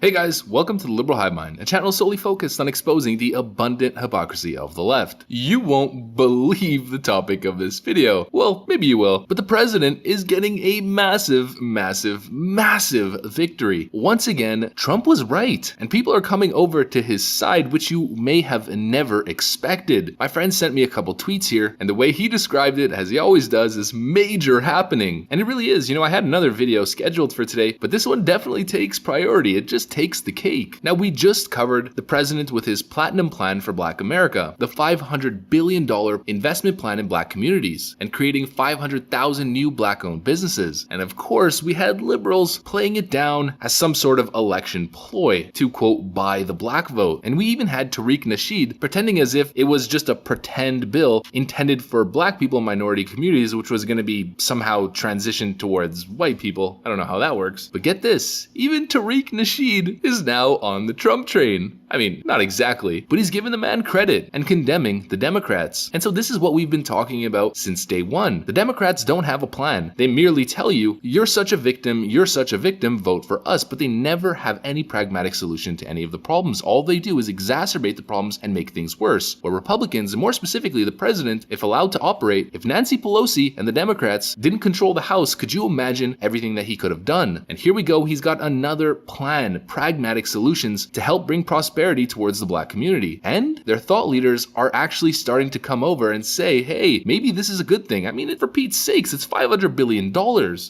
Hey guys, welcome to the Liberal Hive Mind, a channel solely focused on exposing the abundant hypocrisy of the left. You won't believe the topic of this video. Well, maybe you will, but the president is getting a massive victory. Once again, Trump was right, and people are coming over to his side, which you may have never expected. My friend sent me a couple tweets here, and the way he described it, as he always does, is major happening. And it really is. I had another video scheduled for today, but this one definitely takes priority. It just takes the cake. Now, we just covered the president with his platinum plan for Black America, the $500 billion investment plan in Black communities, and creating 500,000 new Black-owned businesses. And of course, we had liberals playing it down as some sort of election ploy to, quote, buy the Black vote. And we even had Tariq Nasheed pretending as if it was just a pretend bill intended for Black people and minority communities, which was going to be somehow transitioned towards white people. I don't know how that works. But get this, even Tariq Nasheed is now on the Trump train. I mean, not exactly, but he's giving the man credit and condemning the Democrats. And so this is what we've been talking about since day one. The Democrats don't have a plan. They merely tell you, you're such a victim, vote for us, but they never have any pragmatic solution to any of the problems. All they do is exacerbate the problems and make things worse. Where Republicans, and more specifically the president, if allowed to operate, if Nancy Pelosi and the Democrats didn't control the House, could you imagine everything that he could have done? And here we go, he's got another plan, pragmatic solutions to help bring prosperity towards the Black community. And their thought leaders are actually starting to come over and say, hey, maybe this is a good thing. I mean, for Pete's sakes, it's $500 billion.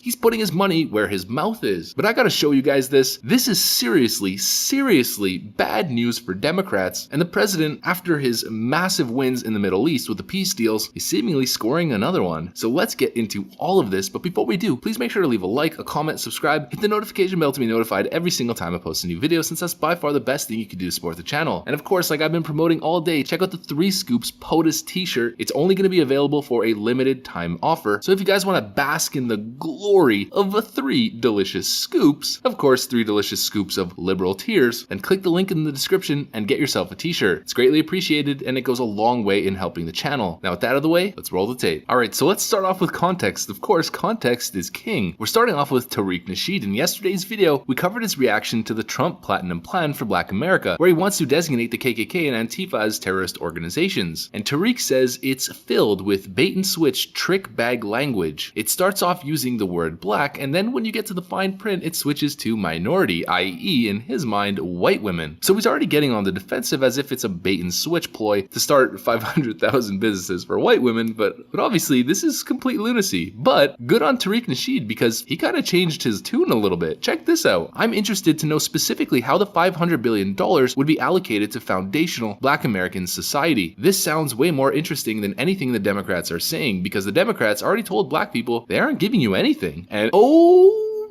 He's putting his money where his mouth is. But I gotta show you guys this. This is seriously bad news for Democrats. And the president, after his massive wins in the Middle East with the peace deals, is seemingly scoring another one. So let's get into all of this. But before we do, please make sure to leave a like, a comment, subscribe, hit the notification bell to be notified every single time I post a new video, since that's by far the best thing you can do to support the channel. And of course, like I've been promoting all day, check out the 3 Scoops POTUS t-shirt. It's only going to be available for a limited time offer. So if you guys want to bask in the glory of 3 delicious scoops, of course 3 delicious scoops of liberal tears, then click the link in the description and get yourself a t-shirt. It's greatly appreciated and it goes a long way in helping the channel. Now with that out of the way, let's roll the tape. Alright, so let's start off with context. Of course, context is king. We're starting off with Tariq Nasheed. In yesterday's video, we covered his reaction to the Trump Platinum Plan for Black America, where he wants to designate the KKK and Antifa as terrorist organizations. And Tariq says it's filled with bait and switch trick bag language. It starts off using the word black, and then when you get to the fine print, it switches to minority, i.e. in his mind, white women. So he's already getting on the defensive as if it's a bait and switch ploy to start 500,000 businesses for white women, but obviously this is complete lunacy. But good on Tariq Nasheed, because he kind of changed his tune a little bit. Check this out. I'm interested to know specifically how the $500 billion would be allocated to foundational Black American society. This sounds way more interesting than anything the Democrats are saying, because the Democrats already told Black people they aren't giving you anything. And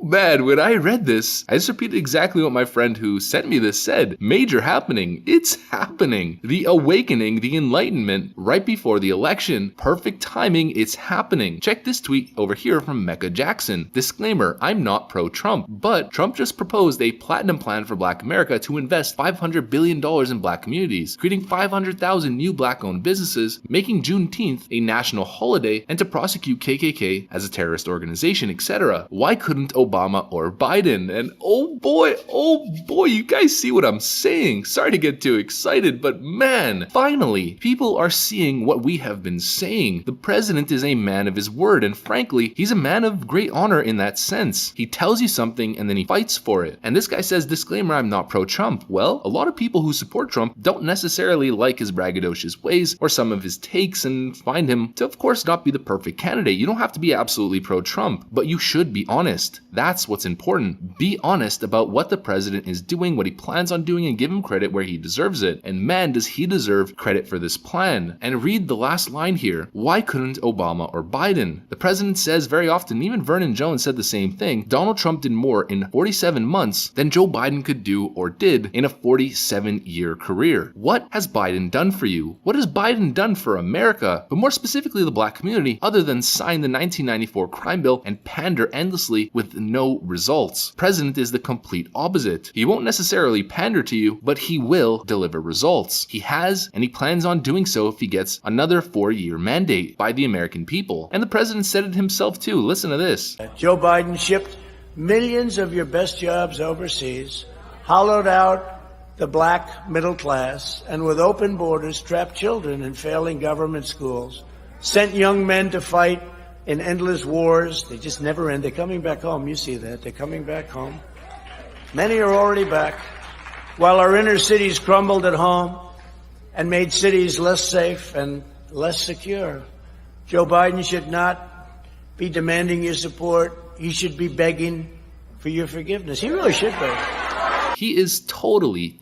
man, when I read this, I just repeated exactly what my friend who sent me this said. Major happening. It's happening. The awakening, the enlightenment right before the election. Perfect timing. It's happening. Check this tweet over here from Mecca Jackson. Disclaimer, I'm not pro-Trump, but Trump just proposed a platinum plan for Black America to invest $500 billion in Black communities, creating 500,000 new Black-owned businesses, making Juneteenth a national holiday, and to prosecute KKK as a terrorist organization, etc. Why couldn't Obama or Biden? And oh boy, you guys see what I'm saying. Sorry to get too excited, but man, finally, people are seeing what we have been saying. The president is a man of his word, and frankly, he's a man of great honor in that sense. He tells you something and then he fights for it. And this guy says, disclaimer, I'm not pro-Trump. Well, a lot of people who support Trump don't necessarily like his braggadocious ways or some of his takes and find him to, of course, not be the perfect candidate. You don't have to be absolutely pro-Trump, but you should be honest. That's what's important. Be honest about what the president is doing, what he plans on doing, and give him credit where he deserves it. And man, does he deserve credit for this plan. And read the last line here. Why couldn't Obama or Biden? The president says very often, even Vernon Jones said the same thing, Donald Trump did more in 47 months than Joe Biden could do or did in a 47-year career. What has Biden done for you? What has Biden done for America, but more specifically the Black community, other than sign the 1994 crime bill and pander endlessly with no results? President is the complete opposite. He won't necessarily pander to you, but he will deliver results. He has, and he plans on doing so if he gets another 4-year mandate by the American people. And the president said it himself too. Listen to this. Joe Biden shipped millions of your best jobs overseas hollowed out the black middle class, and with open borders, trapped children in failing government schools, sent young men to fight in endless wars. They just never end. They're coming back home. You see that. They're coming back home. Many are already back. While our inner cities crumbled at home and made cities less safe and less secure, Joe Biden should not be demanding your support. He should be begging for your forgiveness. He really should be. He is totally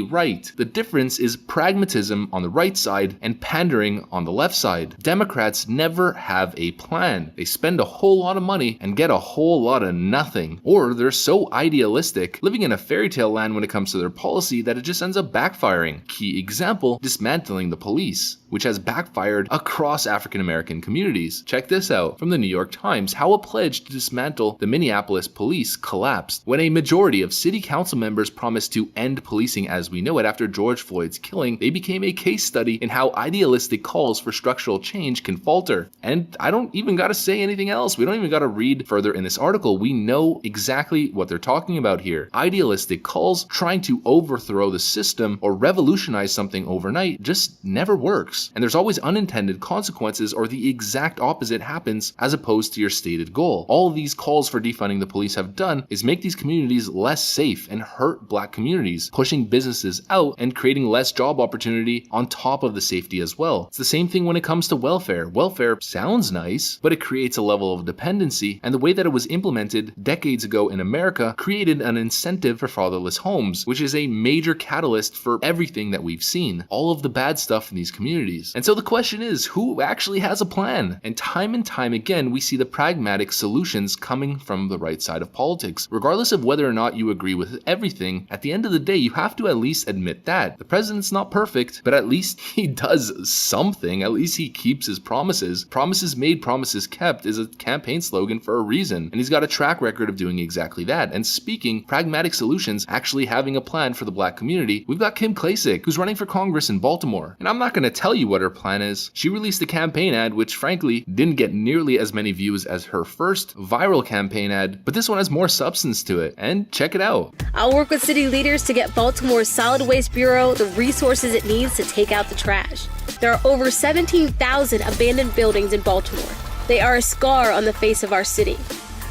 right. The difference is pragmatism on the right side and pandering on the left side. Democrats never have a plan. They spend a whole lot of money and get a whole lot of nothing. Or they're so idealistic, living in a fairy tale land when it comes to their policy, that it just ends up backfiring. Key example, dismantling the police, which has backfired across African American communities. Check this out from the New York Times, how a pledge to dismantle the Minneapolis police collapsed when a majority of city council members promised to end policing as we know it after George Floyd's killing. They became a case study in how idealistic calls for structural change can falter. And I don't even gotta say anything else. We don't even gotta read further in this article. We know exactly what they're talking about here. Idealistic calls trying to overthrow the system or revolutionize something overnight just never works. And there's always unintended consequences, or the exact opposite happens as opposed to your stated goal. All these calls for defunding the police have done is make these communities less safe and hurt black communities, pushing businesses out and creating less job opportunity on top of the safety as well. It's the same thing when it comes to welfare. Welfare sounds nice, but it creates a level of dependency, and the way that it was implemented decades ago in America created an incentive for fatherless homes, which is a major catalyst for everything that we've seen, all of the bad stuff in these communities. And so the question is, who actually has a plan? And time again, we see the pragmatic solutions coming from the right side of politics. Regardless of whether or not you agree with everything, at the end of the day, you have to at least admit that. The president's not perfect, but at least he does something. At least he keeps his promises. Promises made, promises kept is a campaign slogan for a reason. And he's got a track record of doing exactly that. And speaking pragmatic solutions, actually having a plan for the black community, we've got Kim Klacik, who's running for Congress in Baltimore. And I'm not going to tell you what her plan is. She released a campaign ad which frankly didn't get nearly as many views as her first viral campaign ad, but this one has more substance to it. And check it out. I'll work with city leaders to get Baltimore's Solid Waste Bureau the resources it needs to take out the trash. There are over 17,000 abandoned buildings in Baltimore. They are a scar on the face of our city.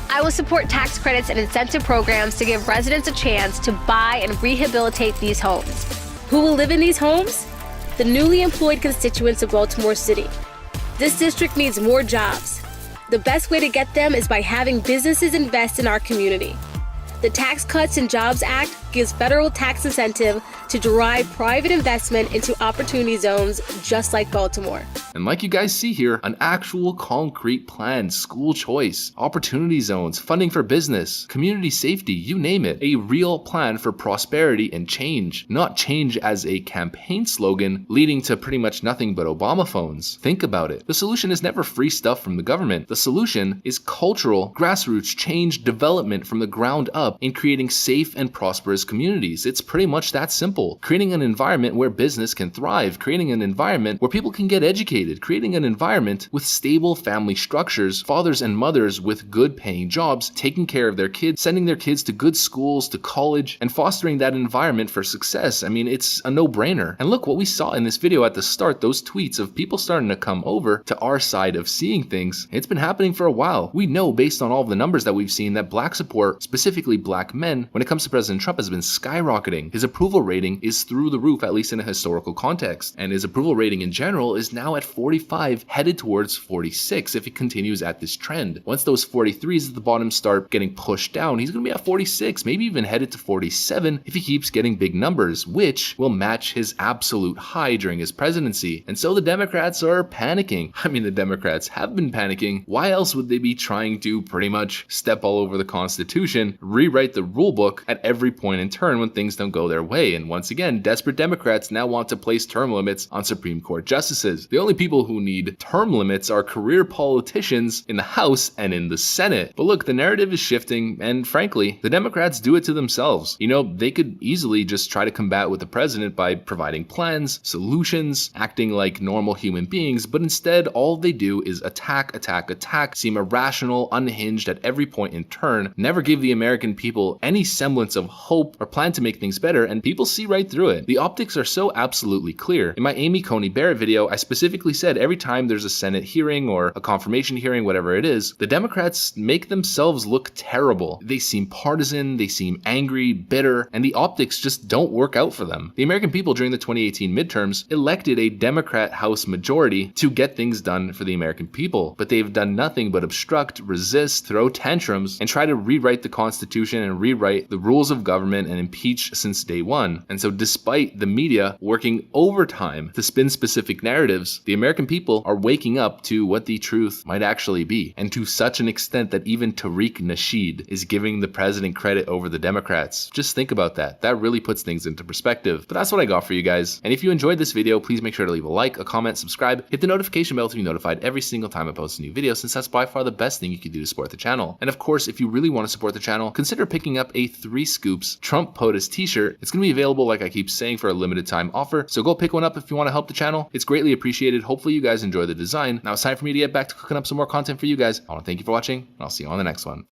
I will support tax credits and incentive programs to give residents a chance to buy and rehabilitate these homes. Who will live in these homes? The newly employed constituents of Baltimore City. This district needs more jobs. The best way to get them is by having businesses invest in our community. The Tax Cuts and Jobs Act gives federal tax incentive to drive private investment into opportunity zones just like Baltimore. And like you guys see here, an actual concrete plan, school choice, opportunity zones, funding for business, community safety, you name it. A real plan for prosperity and change, not change as a campaign slogan leading to pretty much nothing but Obama phones. Think about it. The solution is never free stuff from the government. The solution is cultural, grassroots change, development from the ground up in creating safe and prosperous communities. It's pretty much that simple. Creating an environment where business can thrive, creating an environment where people can get educated, creating an environment with stable family structures, fathers and mothers with good paying jobs, taking care of their kids, sending their kids to good schools, to college, and fostering that environment for success. I mean, it's a no-brainer. And look what we saw in this video at the start, those tweets of people starting to come over to our side of seeing things. It's been happening for a while. We know based on all of the numbers that we've seen that black support, specifically black men, when it comes to President Trump has been skyrocketing. His approval rating is through the roof, at least in a historical context. And his approval rating in general is now at 45, headed towards 46 if he continues at this trend. Once those 43s at the bottom start getting pushed down, he's going to be at 46, maybe even headed to 47 if he keeps getting big numbers, which will match his absolute high during his presidency. And so the Democrats are panicking. I mean, the Democrats have been panicking. Why else would they be trying to pretty much step all over the Constitution, rewrite the rule book at every point in turn when things don't go their way? And once again, desperate Democrats now want to place term limits on Supreme Court justices. The only people who need term limits are career politicians in the House and in the Senate. But look, the narrative is shifting, and frankly, the Democrats do it to themselves. You know, they could easily just try to combat with the president by providing plans, solutions, acting like normal human beings, but instead all they do is attack, seem irrational, unhinged at every point in turn, never give the American people any semblance of hope or plan to make things better, and people see right through it. The optics are so absolutely clear. In my Amy Coney Barrett video, I specifically said every time there's a Senate hearing or a confirmation hearing, whatever it is, the Democrats make themselves look terrible. They seem partisan, they seem angry, bitter, and the optics just don't work out for them. The American people during the 2018 midterms elected a Democrat House majority to get things done for the American people, but they've done nothing but obstruct, resist, throw tantrums, and try to rewrite the Constitution and rewrite the rules of government and impeach since day one. And so despite the media working overtime to spin specific narratives, the American people are waking up to what the truth might actually be, and to such an extent that even Tariq Nasheed is giving the president credit over the Democrats. Just think about that. That really puts things into perspective. But that's what I got for you guys. And if you enjoyed this video, please make sure to leave a like, a comment, subscribe, hit the notification bell to be notified every single time I post a new video, since that's by far the best thing you can do to support the channel. And of course, if you really want to support the channel, consider picking up a 3 Scoops Trump POTUS t-shirt. It's going to be available, like I keep saying, for a limited time offer, so go pick one up if you want to help the channel. It's greatly appreciated. Hopefully you guys enjoy the design. Now it's time for me to get back to cooking up some more content for you guys. I want to thank you for watching, and I'll see you on the next one.